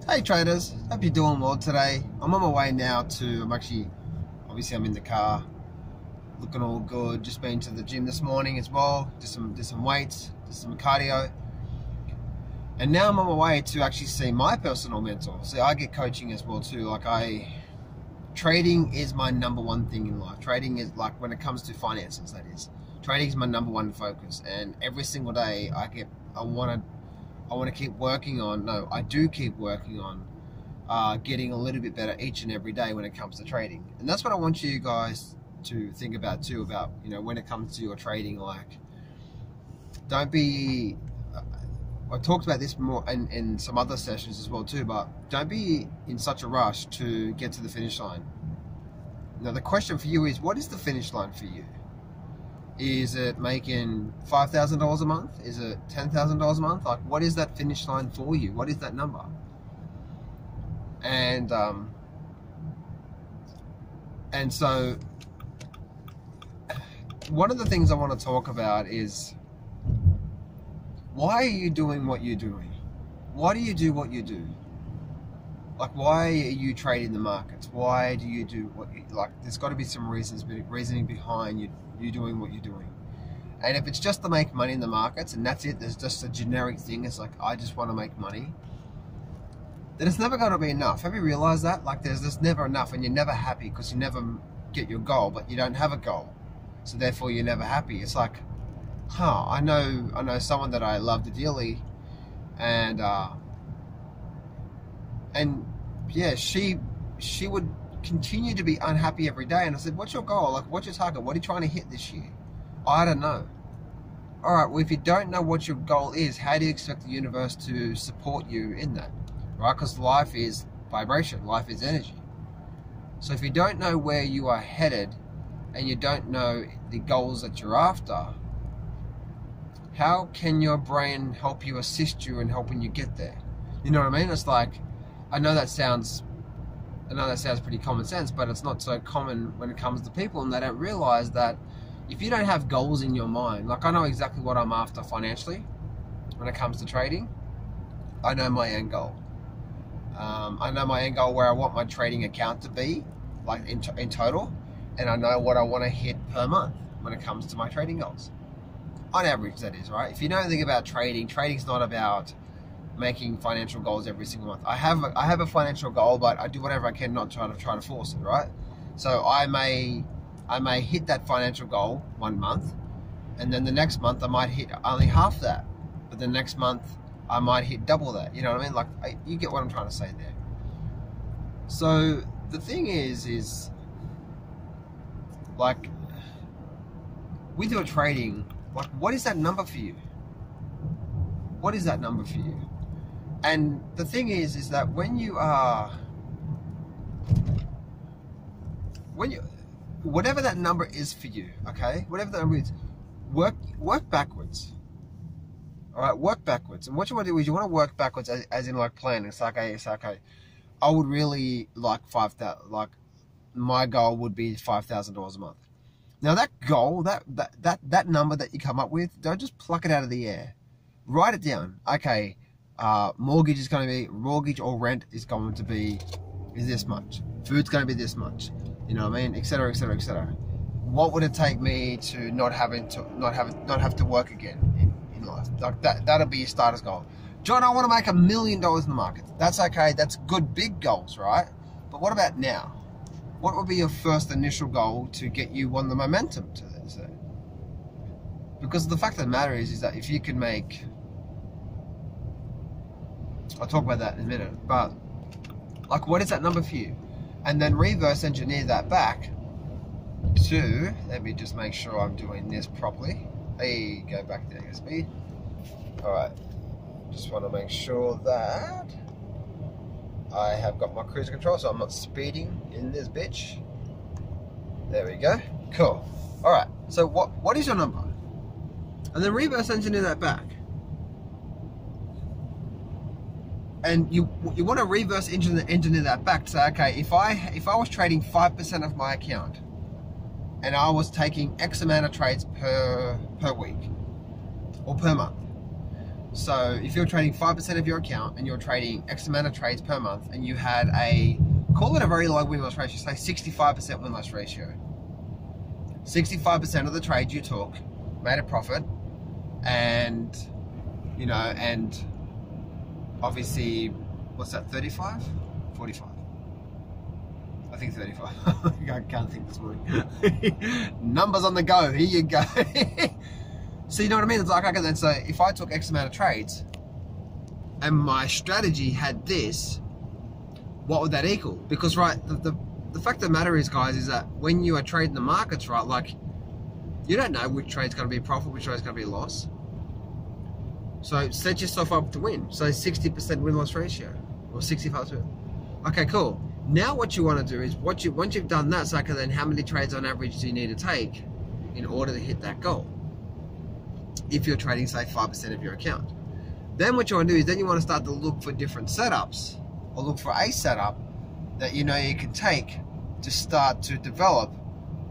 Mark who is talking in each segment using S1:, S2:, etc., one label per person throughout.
S1: Hey traders, hope you're doing well today. I'm on my way now to, obviously I'm in the car, looking all good. Just been to the gym this morning as well, did some weights, did some cardio. And now I'm on my way to actually see my personal mentor. See, I get coaching as well too. Trading is my #1 thing in life. Trading is like, when it comes to finances, that is. Trading is my #1 focus. And every single day I want to keep working on, I do keep working on getting a little bit better each and every day when it comes to trading. And that's what I want you guys to think about too, about, when it comes to your trading, like, don't be, I've talked about this more in some other sessions as well too, but don't be in such a rush to get to the finish line. Now the question for you is, what is the finish line for you? Is it making $5,000 a month? Is it $10,000 a month? Like, what is that finish line for you? What is that number? And so one of the things I want to talk about is, why are you doing what you're doing? Why do you do what you do? Like, why are you trading the markets? Why do you do what you like? There's got to be some reasoning behind you doing what you're doing. And if it's just to make money in the markets and that's it, there's just a generic thing, it's like, I just want to make money, then it's never going to be enough. Have you realized that? Like, there's just never enough, and you're never happy because you never get your goal, but you don't have a goal, so therefore you're never happy. It's like, I know someone that I love dearly, and yeah, she would continue to be unhappy every day. And I said, what's your goal? Like, what's your target? What are you trying to hit this year? I don't know. All right, well, if you don't know what your goal is, how do you expect the universe to support you in that? Right? Because life is vibration, life is energy. So if you don't know where you are headed and you don't know the goals that you're after, how can your brain help you, assist you in helping you get there? You know what I mean? It's like, I know that sounds pretty common sense, but it's not so common when it comes to people, and they don't realize that if you don't have goals in your mind, like, I know exactly what I'm after financially when it comes to trading. I know my end goal. I know my end goal, where I want my trading account to be, like, in total, and I know what I want to hit per month when it comes to my trading goals. On average, that is, right? If you know anything about trading, trading's not about making financial goals every single month. I have a financial goal, but I do whatever I can not try to force it, right? So I may hit that financial goal one month, and then the next month I might hit only half that, but the next month I might hit double that. You know what I mean? Like, you get what I'm trying to say there. So the thing is like, with your trading, like, what is that number for you? What is that number for you? And the thing is that whatever that number is for you, okay, whatever that number is, work backwards. All right, work backwards. And what you want to do is, you want to work backwards, as in, like, planning. It's like, okay, I would really like my goal would be $5,000 a month. Now that goal, that number that you come up with, don't just pluck it out of the air. Write it down. Okay, mortgage or rent is going to be this much. Food's going to be this much. You know what I mean? Etc. Etc. Etc. What would it take me to not have to work again in life? Like, that'll be your starter's goal. John, I want to make $1 million in the market. That's okay. That's good, big goals, right? But what about now? What would be your first initial goal to get you on the momentum to this? Because the fact of the matter is that if you can make, I'll talk about that in a minute, but, like, what is that number for you? And then reverse engineer that back to, let me just make sure I'm doing this properly. Hey, go back to USB. All right, just want to make sure that I have got my cruise control, so I'm not speeding in this bitch. There we go. Cool. All right. So what is your number? And then reverse engineer that back. And you want to reverse engineer that back to say, okay, if I was trading 5% of my account, and I was taking X amount of trades per week or per month, So if you're trading 5% of your account and you're trading X amount of trades per month, and you had call it a very low win-loss ratio, say 65% win-loss ratio. 65% of the trades you took made a profit, and you know, and obviously, what's that, 35? 45? I think 35. I can't think this morning. Numbers on the go, here you go. So you know what I mean? It's like, okay, then so if I took X amount of trades and my strategy had this, what would that equal? Because, right, the fact of the matter is, guys, is that when you are trading the markets, right, like, you don't know which trade's going to be a profit, which trade's going to be a loss. So set yourself up to win. So 60% win-loss ratio, or 65%. Okay, cool. Now what you want to do is, once you've done that, so okay, then how many trades on average do you need to take in order to hit that goal? If you're trading, say, 5% of your account. Then what you want to do is, then you want to start to look for different setups, or look for a setup that you know you can take to start to develop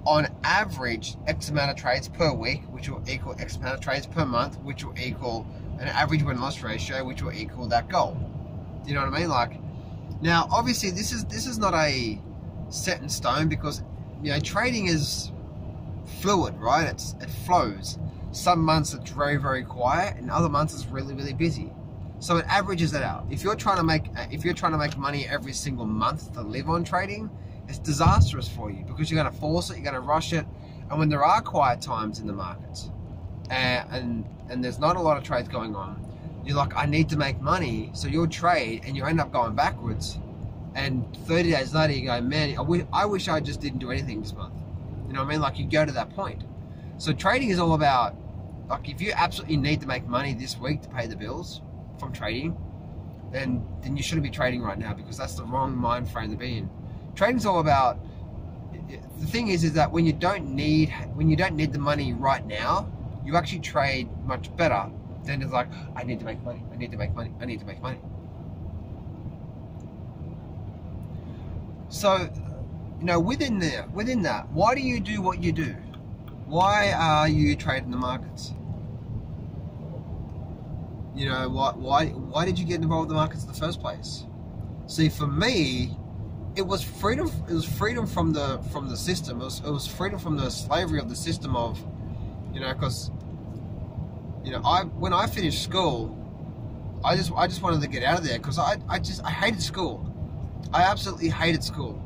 S1: on average X amount of trades per week, which will equal X amount of trades per month, which will equal an average win-loss ratio, which will equal that goal. You know what I mean? Like, now obviously this is not a set in stone, because you know trading is fluid, right? It flows. Some months it's very, very quiet, and other months it's really, really busy. So it averages it out. If you're trying to make money every single month to live on trading, it's disastrous for you, because you're going to force it, you're going to rush it, and when there are quiet times in the markets, and there's not a lot of trades going on, you're like, I need to make money, so you'll trade, and you end up going backwards, and 30 days later you go, man, I wish I just didn't do anything this month. You know what I mean? Like, you go to that point. So trading is all about, like, if you absolutely need to make money this week to pay the bills from trading, then you shouldn't be trading right now, because that's the wrong mind frame to be in. Trading's all about, the thing is that when you don't need the money right now, you actually trade much better than it's like, I need to make money, I need to make money, I need to make money. So, you know, within that, why do you do what you do? Why are you trading the markets? You know, why did you get involved in the markets in the first place? See, for me, it was freedom. It was freedom from the system. It was freedom from the slavery of the system of, you know, because, you know, when I finished school, I just wanted to get out of there, because I hated school. I absolutely hated school.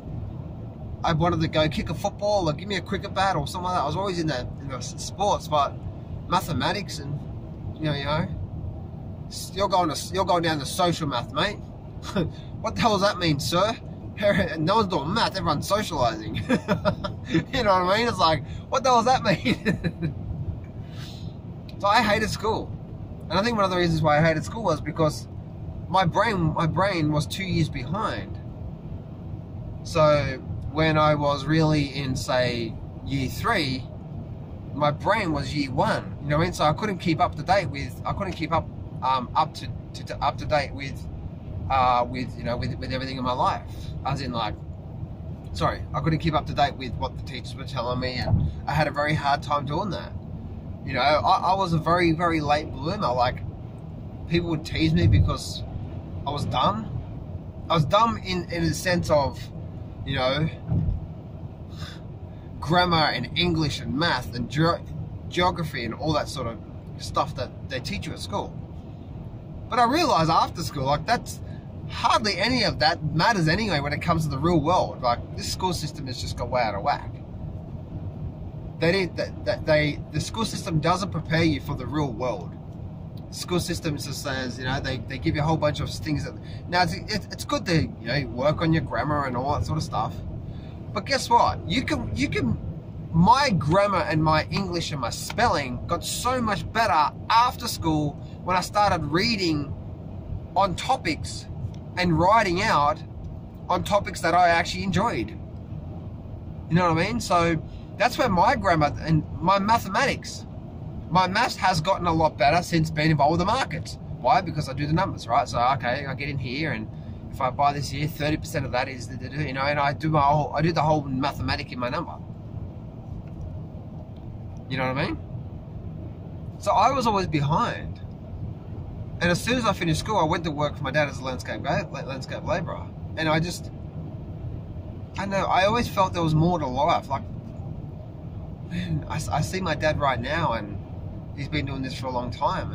S1: I wanted to go kick a football, or give me a cricket bat or something like that. I was always in the sports, but mathematics and you know, you're going down to social math, mate. What the hell does that mean, sir? No one's doing math, everyone's socializing. You know what I mean? It's like, what the hell does that mean? So I hated school, and I think one of the reasons why I hated school was because my brain was 2 years behind. So when I was really in, say, year 3, my brain was year 1. You know what I mean? So I couldn't keep up to date with. I couldn't keep up up to date with you know, with everything in my life. As in, like, sorry, I couldn't keep up to date with what the teachers were telling me, and I had a very hard time doing that. You know, I was a very, very late bloomer. Like, people would tease me because I was dumb. I was dumb in the sense of, you know, grammar and English and math and geography and all that sort of stuff that they teach you at school. But I realized after school, like, that's hardly any of that matters anyway when it comes to the real world. Like, this school system has just got way out of whack. The school system doesn't prepare you for the real world. The school system just says, you know, they give you a whole bunch of things that, now it's good to, you know, work on your grammar and all that sort of stuff. But guess what? You can my grammar and my English and my spelling got so much better after school when I started reading on topics and writing out on topics that I actually enjoyed. You know what I mean? So that's where my grammar and my mathematics, my maths has gotten a lot better since being involved with the markets. Why? Because I do the numbers, right? So, okay, I get in here, and if I buy this here, 30% of that is, you know, and I do the whole mathematic in my number. You know what I mean? So I was always behind. And as soon as I finished school, I went to work for my dad as a landscape labourer. And I always felt there was more to life. Like, man, I see my dad right now, and he's been doing this for a long time,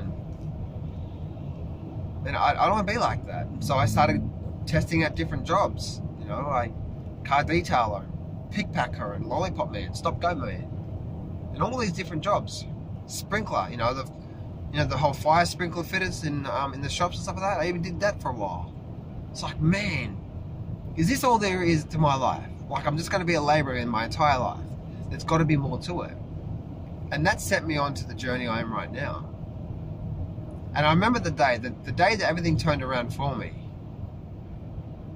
S1: and I don't want to be like that. So I started testing out different jobs. You know, like car detailer, pickpacker, and lollipop man, stop-go man, and all these different jobs. Sprinkler, the whole fire sprinkler fitters in the shops and stuff like that. I even did that for a while. It's like, man, is this all there is to my life? Like, I'm just going to be a labourer in my entire life. There's got to be more to it. And that set me on to the journey I am right now. And I remember the day that everything turned around for me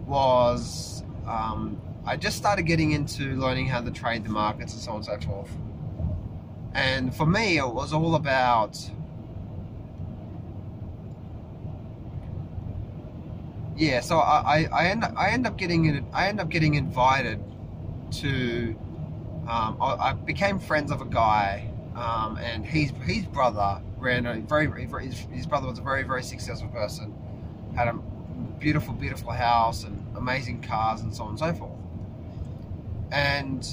S1: was I just started getting into learning how to trade the markets and so on and so forth. And for me, it was all about, yeah. So I end up getting invited to. I became friends of a guy, and his brother ran his brother was a very, very successful person, had a beautiful house and amazing cars and so on and so forth. And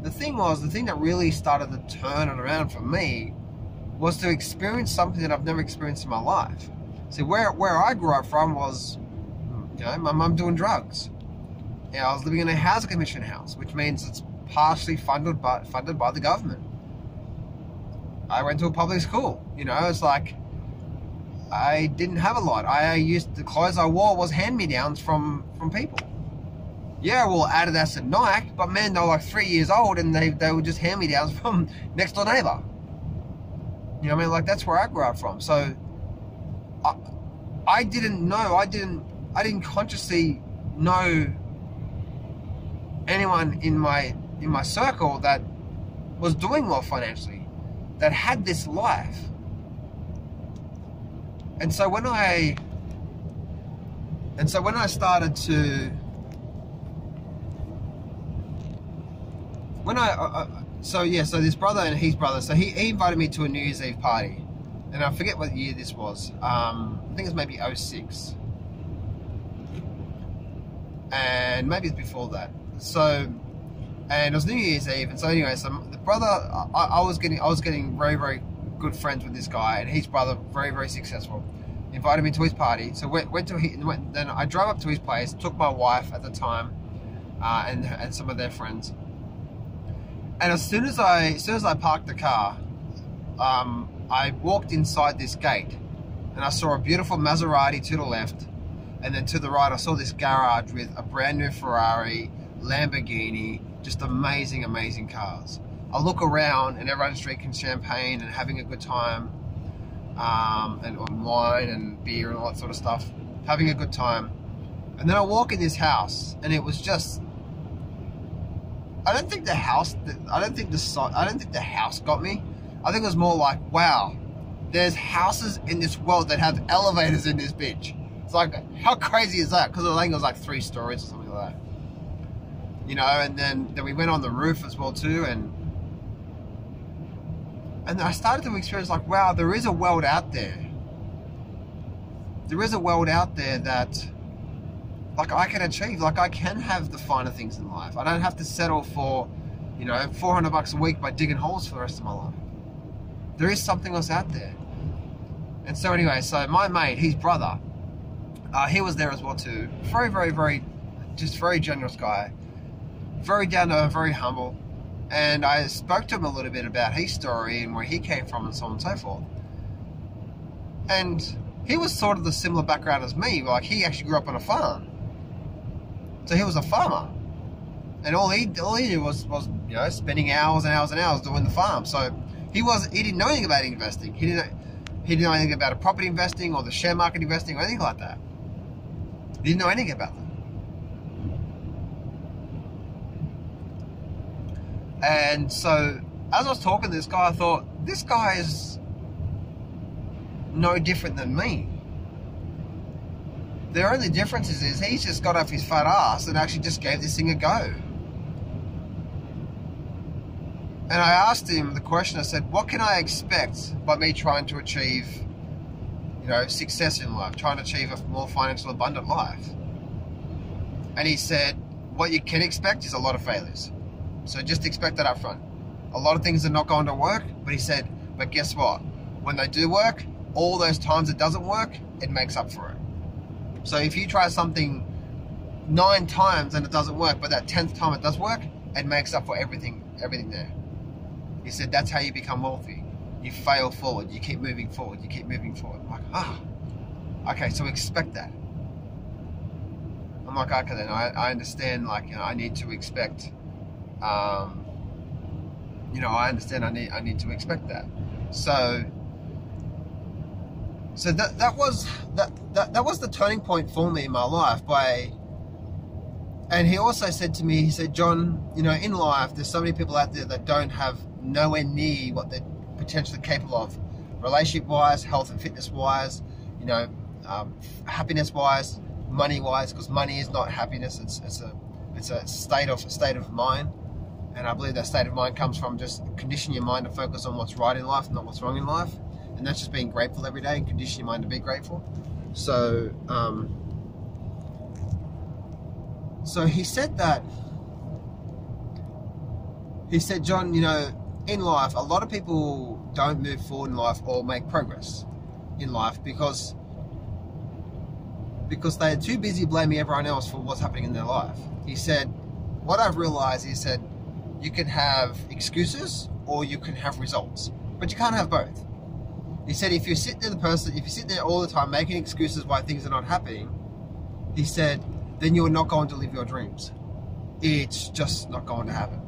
S1: the thing that really started to turn it around for me was to experience something that I've never experienced in my life. See, where I grew up from was, my mum doing drugs. I was living in a housing commission house, which means it's partially funded by the government. I went to a public school. It's like I didn't have a lot. The clothes I wore was hand-me-downs from people. Yeah, well, Adidas and Nike, but man, they were like 3 years old, and they were just hand-me-downs from next door neighbor. You know what I mean? Like, that's where I grew up from. So I didn't consciously know anyone in my circle that was doing well financially, that had this life. And so when I started to so this brother and his brother, so he invited me to a New Year's Eve party, and I forget what year this was. I think it's maybe 06, and maybe it's before that. So, and it was New Year's Eve, and so anyway, so the brother, I was getting very, very good friends with this guy, and his brother, very, very successful, invited me to his party. So then I drove up to his place, took my wife at the time, and some of their friends. And as soon as I parked the car, I walked inside this gate, and I saw a beautiful Maserati to the left, and then to the right I saw this garage with a brand new Ferrari, Lamborghini, just amazing, amazing cars. I look around, and everyone's drinking champagne and having a good time, and on wine and beer and all that sort of stuff, having a good time. And then I walk in this house, and it was just, I don't think the house got me. I think it was more like, wow, there's houses in this world that have elevators in this bitch. It's like, how crazy is that? Because I think it was like 3 stories or something like that. And then we went on the roof as well too, and I started to experience, like, wow, there is a world out there. There is a world out there that, like, I can achieve. Like, I can have the finer things in life. I don't have to settle for, $400 a week by digging holes for the rest of my life. There is something else out there. And so anyway, so my mate, his brother, he was there as well too. Very, very, very, just very generous guy. Very down to earth, very humble. And I spoke to him a little bit about his story and where he came from and so on and so forth. And he was sort of the similar background as me. Like, he actually grew up on a farm. So he was a farmer. And all he did was spending hours and hours and hours doing the farm. So he didn't know anything about investing. He didn't know anything about property investing or the share market investing or anything like that. He didn't know anything about that. And so, as I was talking to this guy, I thought, this guy is no different than me. The only difference is he's just got off his fat ass and actually just gave this thing a go. And I asked him the question, I said, what can I expect by me trying to achieve you know, success in life, trying to achieve a more financial abundant life. And he said, what you can expect is a lot of failures. So just expect that up front. A lot of things are not going to work, but he said, but guess what? When they do work, all those times it doesn't work, it makes up for it. So if you try something 9 times and it doesn't work, but that 10th time it does work, it makes up for everything there. He said, that's how you become wealthy. You fail forward, you keep moving forward, you keep moving forward. I'm like, okay, so expect that. I'm like, okay, then I understand, like, you know, I need to expect, you know, I understand I need to expect that. So that was the turning point for me in my life. And he also said to me, he said, John, you know, in life, there's so many people out there that don't have nowhere near what they're potentially capable of, relationship-wise, health and fitness-wise, you know, happiness-wise, money-wise, because money is not happiness. It's a state of mind, and I believe that state of mind comes from just conditioning your mind to focus on what's right in life, not what's wrong in life, and that's just being grateful every day and condition your mind to be grateful. So he said that. He said, John, you know, in life, a lot of people don't move forward in life or make progress in life because they're too busy blaming everyone else for what's happening in their life. He said, what I've realized, he said, you can have excuses or you can have results, but you can't have both. He said, if you sit there all the time making excuses why things are not happening, he said, then you're not going to live your dreams. It's just not going to happen.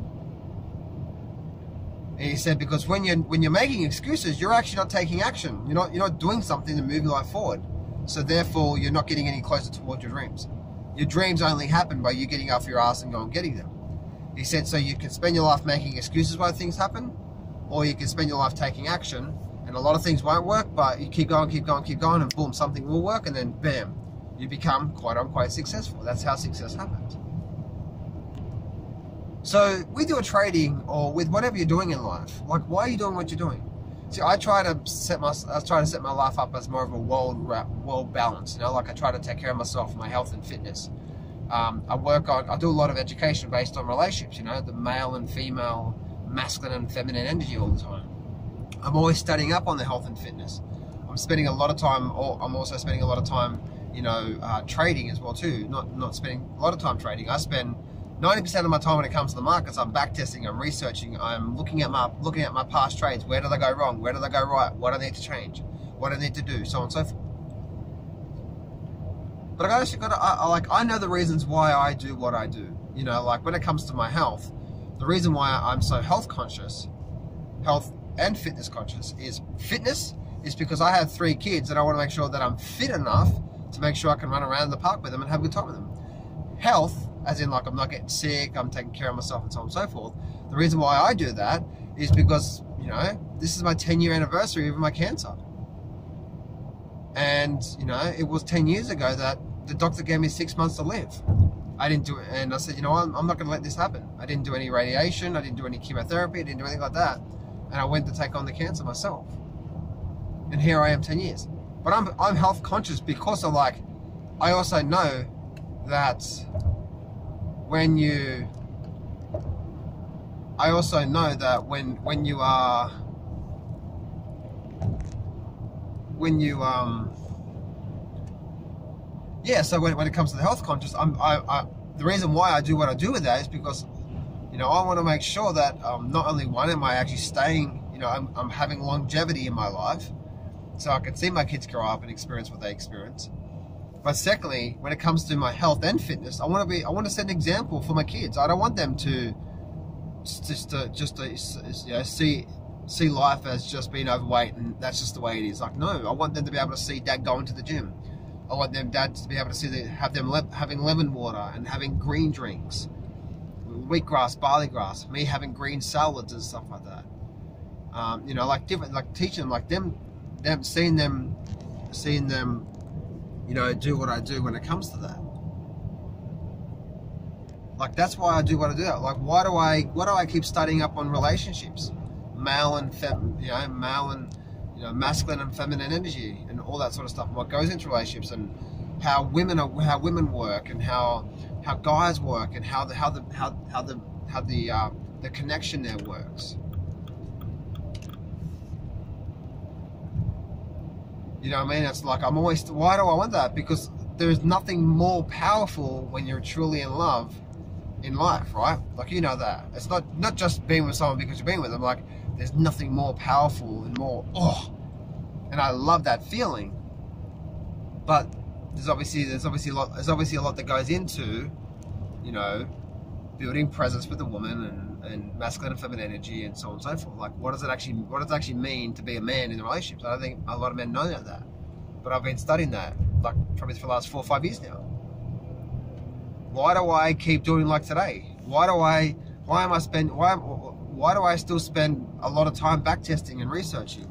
S1: And he said, because when you're making excuses, you're actually not taking action. You're not doing something to move your life forward. So therefore, you're not getting any closer towards your dreams. Your dreams only happen by you getting off your ass and going getting them. He said, so you can spend your life making excuses why things happen, or you can spend your life taking action, and a lot of things won't work, but you keep going, and boom, something will work, and then bam, you become quote-unquote successful. That's how success happens. So with your trading or with whatever you're doing in life, like, why are you doing what you're doing? See, I try to set my life up as more of a world balance. You know, like I try to take care of myself, my health and fitness. I do a lot of education based on relationships. You know, the male and female, masculine and feminine energy all the time. I'm always studying up on the health and fitness. I'm spending a lot of time. I'm also spending a lot of time, you know, trading as well too. Not spending a lot of time trading. I spend 90% of my time when it comes to the markets, I'm backtesting, I'm researching, I'm looking at my past trades. Where did I go wrong? Where did I go right? What do I need to change? What do I need to do? So on and so forth. But I know the reasons why I do what I do. You know, like when it comes to my health, the reason why I'm so health conscious, health and fitness conscious, is fitness is because I have 3 kids and I want to make sure that I'm fit enough to make sure I can run around the park with them and have a good time with them. Health, as in like I'm not getting sick, I'm taking care of myself and so on and so forth. The reason why I do that is because, you know, this is my 10-year anniversary of my cancer. And, you know, it was 10 years ago that the doctor gave me 6 months to live. I didn't do it, and I said, you know, I'm not going to let this happen. I didn't do any radiation, I didn't do any chemotherapy, I didn't do anything like that. And I went to take on the cancer myself. And here I am 10 years. But I'm health conscious because of, like, I also know that when you so when it comes to the health conscious, the reason why I do what I do with that is because, you know, I want to make sure that not only one, am I actually staying, you know, I'm having longevity in my life, so I can see my kids grow up and experience what they experience. But secondly, when it comes to my health and fitness, I want to set an example for my kids. I don't want them to you know, see life as just being overweight and that's just the way it is. Like, no, I want them to be able to see dad going to the gym. I want dad to be able to see having lemon water and having green drinks, wheatgrass, barley grass, me having green salads and stuff like that. You know, like teaching them, like them seeing them, you know, do what I do when it comes to that. Like, that's why I do what I do. Like, why do I keep studying up on relationships, male and you know, masculine and feminine energy and all that sort of stuff, and what goes into relationships, and how women work, and how guys work, and how the connection there works. You know what I mean? It's like, I'm always, why do I want that? Because there's nothing more powerful when you're truly in love in life, right? Like, you know that. It's not just being with someone because you're being with them. Like, there's nothing more powerful and more, and I love that feeling. But there's obviously a lot that goes into, you know, building presence with a woman and masculine and feminine energy and so on and so forth. Like, what does it actually mean to be a man in a relationship? I don't think a lot of men know that. But I've been studying that, like, probably for the last 4 or 5 years now. Why do I keep doing like today? Why do I still spend a lot of time back testing and researching?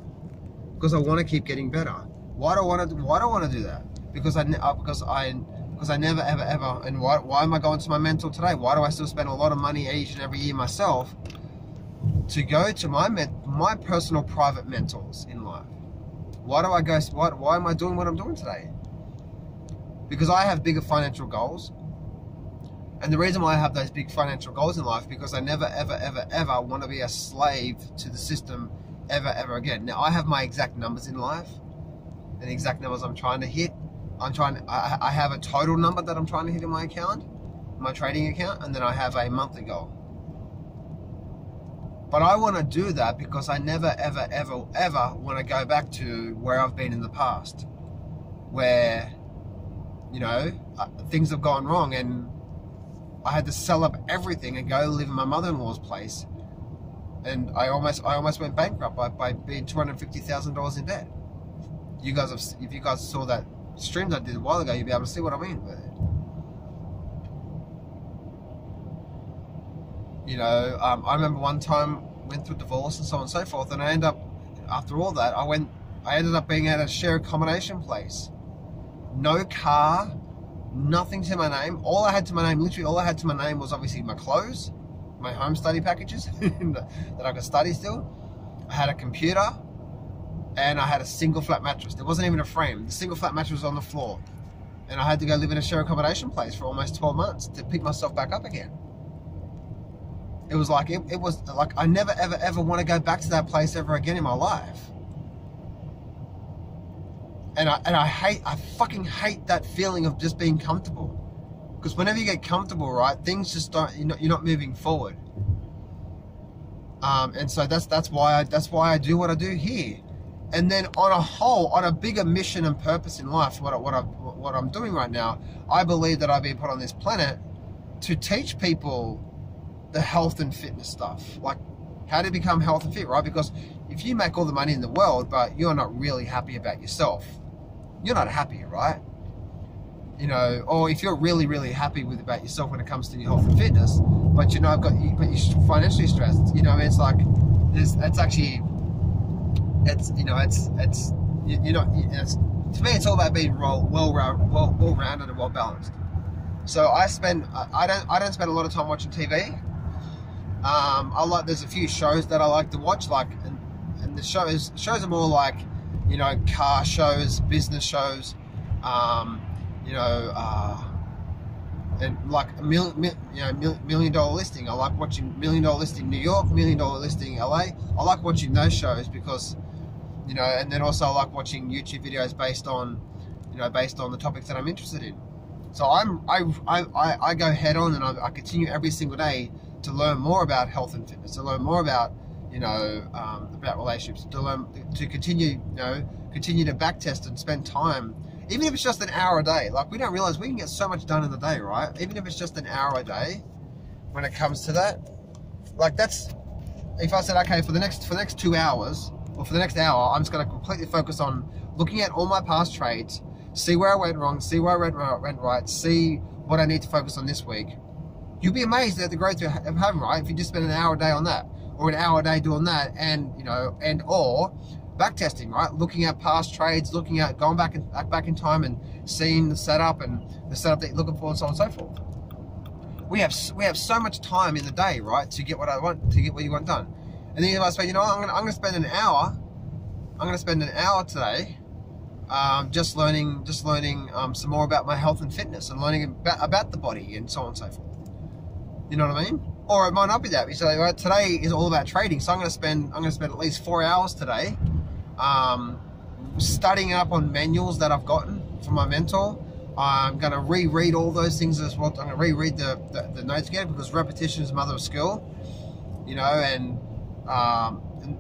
S1: Because I want to keep getting better. Why do I want to do that? Because I never ever, and why am I going to my mentor today? Why do I still spend a lot of money each and every year myself to go to my personal private mentors in life? Why do I go? Why am I doing what I'm doing today? Because I have bigger financial goals. And the reason why I have those big financial goals in life, because I never, ever, ever, ever want to be a slave to the system ever, ever again. Now, I have my exact numbers in life, and the exact numbers I'm trying to hit. I have a total number that I'm trying to hit in my account, my trading account, and then I have a monthly goal. But I want to do that because I never, ever, ever, ever want to go back to where I've been in the past, where, you know, things have gone wrong and I had to sell up everything and go live in my mother-in-law's place, and I almost went bankrupt by being $250,000 in debt. If you guys saw that stream that I did a while ago, you'll be able to see what I mean with it. You know, I remember one time went through divorce and so on and so forth, and I ended up, after all that, I ended up being at a share accommodation place, no car. Nothing to my name. All I had to my name, literally all I had to my name was obviously my clothes, my home study packages that I could study still. I had a computer, and I had a single flat mattress. There wasn't even a frame. The single flat mattress was on the floor. And I had to go live in a share accommodation place for almost 12 months to pick myself back up again. It was like, it was like, I never, ever, ever want to go back to that place ever again in my life. And I fucking hate that feeling of just being comfortable. Because whenever you get comfortable, right, things just don't, you're not moving forward. And so that's why I do what I do here. And then on a bigger mission and purpose in life, what I'm doing right now, I believe that I've been put on this planet to teach people the health and fitness stuff, like how to become health and fit, right? Because if you make all the money in the world, but you're not really happy about yourself, you're not happy, right? You know, or if you're really, really happy about yourself when it comes to your health and fitness, but you're financially stressed, you know, it's like, to me, it's all about being well-rounded and well-balanced. So I don't spend a lot of time watching TV. There's a few shows that I like to watch, like, and the shows are more like, you know, car shows, business shows, and like a $1 Million Listing. I like watching $1 Million Listing New York, $1 Million Listing LA. I like watching those shows because, you know, and then also I like watching YouTube videos based on the topics that I'm interested in. So I go head on, and I continue every single day to learn more about health and fitness, to learn more about, you know, about relationships, to continue to back test and spend time, even if it's just an hour a day. Like, we don't realize we can get so much done in the day, right? Even if it's just an hour a day, when it comes to that, like, that's, if I said, okay, for the next 2 hours, or for the next hour, I'm just going to completely focus on looking at all my past trades, see where I went wrong, see where I went right, see what I need to focus on this week. You'll be amazed at the growth you're having, right? If you just spend an hour a day on that, or an hour a day doing that, and, you know, or back testing, right? Looking at past trades, looking at going back in time and seeing the setup and the setup that you're looking for, and so on and so forth. We have so much time in the day, right, to get what I want, to get what you want done. And then you might say, you know, I'm gonna spend an hour gonna spend an hour today just learning some more about my health and fitness, and learning about the body and so on and so forth. You know what I mean? Or it might not be that. So right, today is all about trading, so I'm gonna spend at least 4 hours today studying up on manuals that I've gotten from my mentor. I'm going to reread all those things as well. I'm going to reread the notes again, because repetition is the mother of skill, you know, and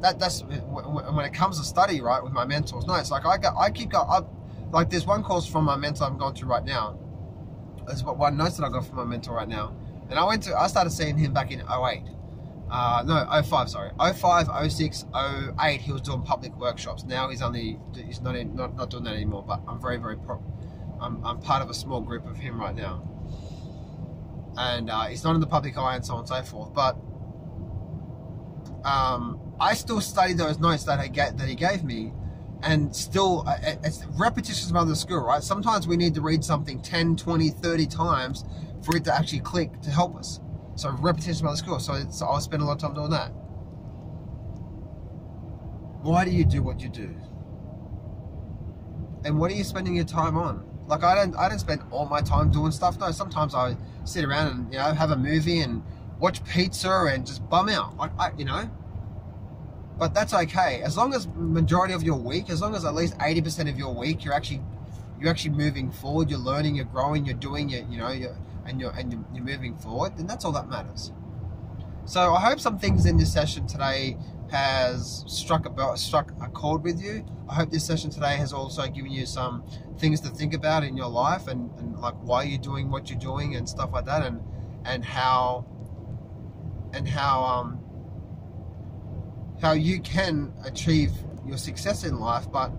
S1: that's when it comes to study, right, with my mentor's notes. Like I keep going, like there's one course from my mentor I'm going through right now. There's one notes that I got from my mentor right now, and I started seeing him back in 08. No, 05, sorry. 05, 06, 08, he was doing public workshops. Now he's not doing that anymore, but I'm I'm part of a small group of him right now. And he's not in the public eye and so on and so forth. But I still study those notes that he gave me, and still, it's repetition is mother of skill, right? Sometimes we need to read something 10, 20, 30 times for it to actually click to help us. So repetition is mother of skill. So I'll spend a lot of time doing that. Why do you do what you do? And what are you spending your time on? Like I don't spend all my time doing stuff. No, sometimes I sit around and, you know, have a movie and watch pizza and just bum out. You know. But that's okay, as long as majority of your week, as long as at least 80% of your week, you're actually moving forward. You're learning, you're growing, you're doing it. You know, you're moving forward. Then that's all that matters. So I hope some things in this session today has struck a chord with you. I hope this session today has also given you some things to think about in your life, and like why you're doing what you're doing and stuff like that, and how you can achieve your success in life. But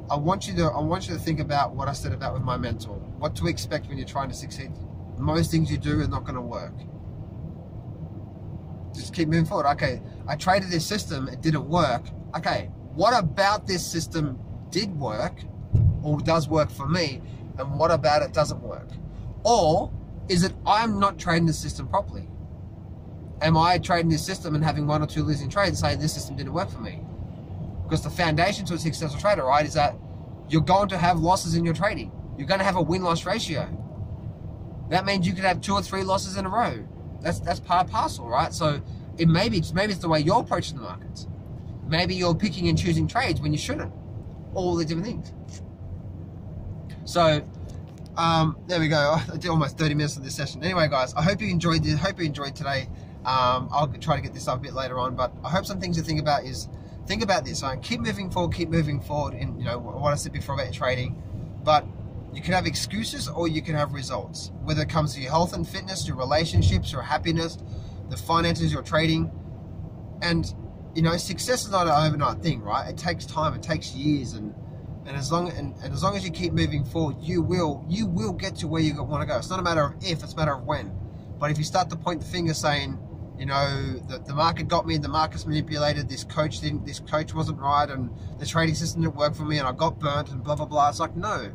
S1: I want you to think about what I said about with my mentor. What to expect when you're trying to succeed. Most things you do are not going to work. Just keep moving forward. Okay, I traded this system, it didn't work. Okay, what about this system did work or does work for me, and what about it doesn't work? Or is it I'm not trading the system properly? Am I trading this system and having 1 or 2 losing trades, saying this system didn't work for me? Because the foundation to a successful trader, right, is that you're going to have losses in your trading. You're going to have a win-loss ratio. That means you could have 2 or 3 losses in a row. That's part and parcel, right? So maybe it's the way you're approaching the markets. Maybe you're picking and choosing trades when you shouldn't. All the different things. So there we go. I did almost 30 minutes of this session. Anyway, guys, I hope you enjoyed this. Hope you enjoyed today. I'll try to get this up a bit later on, but I hope some things to think about is think about this. Keep moving forward in, you know, what I said before about your trading. But you can have excuses or you can have results, whether it comes to your health and fitness, your relationships, your happiness, the finances, your trading. And, you know, success is not an overnight thing, right? It takes time, it takes years, and as long as you keep moving forward, you will get to where you want to go. It's not a matter of if, it's a matter of when. But if you start to point the finger saying, you know, the market got me, the market's manipulated, this coach wasn't right, and the trading system didn't work for me, and I got burnt, and blah blah blah. It's like, no.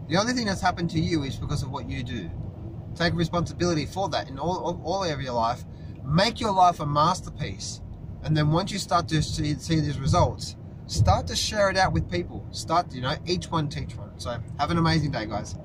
S1: The only thing that's happened to you is because of what you do. Take responsibility for that in all area of your life. Make your life a masterpiece. And then once you start to see these results, start to share it out with people. Start, you know, each one teach one. So have an amazing day, guys.